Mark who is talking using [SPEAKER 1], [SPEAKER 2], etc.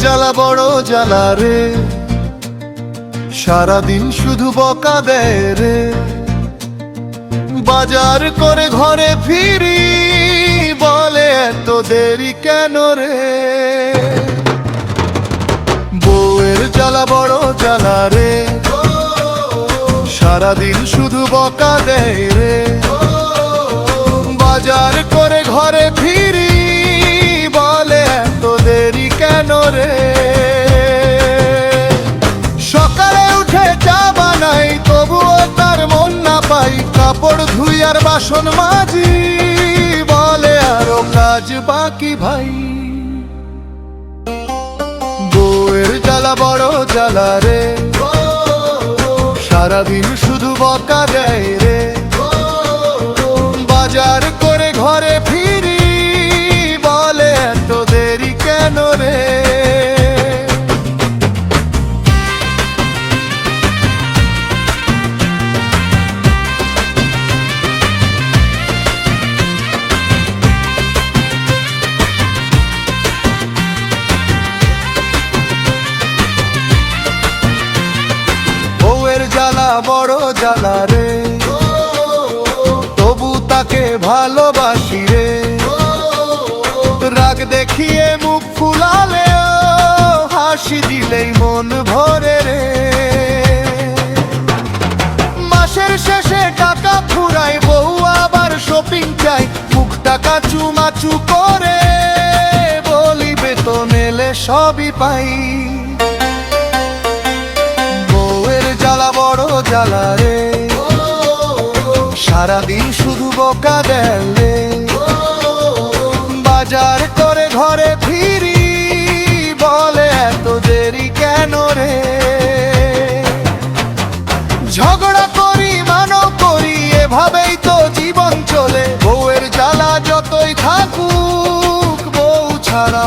[SPEAKER 1] জ্বালা বড় জ্বালা রে, সারাদিন শুধু বকা দেয় রে। বাজার করে ঘরে ফিরি, বলে এত দেরি কেন রে। বউয়ের জ্বালা বড় জ্বালা রে, সারাদিন শুধু বকা দেয় রে। বাজার করে ঘরে ফিরি, বলে এত দেরি কেন রে। সকালে উঠে চা বানাই, তবুও তার মন না পাই। কাপড় ধুই আর বাসন মাজি, বলে আরো কাজ বাকি ভাই। বউয়ের জ্বালা বড় জ্বালা রে, সারাদিন শুধু বকা দেয় রে। বাজার করে ঘরে ফিরি, বলে এত দেরি কেন রে। বউয়ের জ্বালা বড় জ্বালা রে, তবু তাকে ভালোবাসি রে। রাগ দেখিয়ে মুখ ফুলালে, হাসি দিলেই মন ভরে রে। মাসের শেষে টাকা ফুরাই, বউ আবার শপিং চাই। মুখটা কাচুমাচু করে, বলি বেতন এলে সবই পাই। বউয়ের জ্বালা বড় জ্বালা রে, সারাদিন শুধু বকা দেয় রে। বাজার করে ঘরে ফিরি, বলে এত দেরি কেন রে। ঝগড়া করি মানো করি, এভাবেই তো জীবন চলে। বউয়ের জ্বালা যতই থাকুক, বউ ছাড়া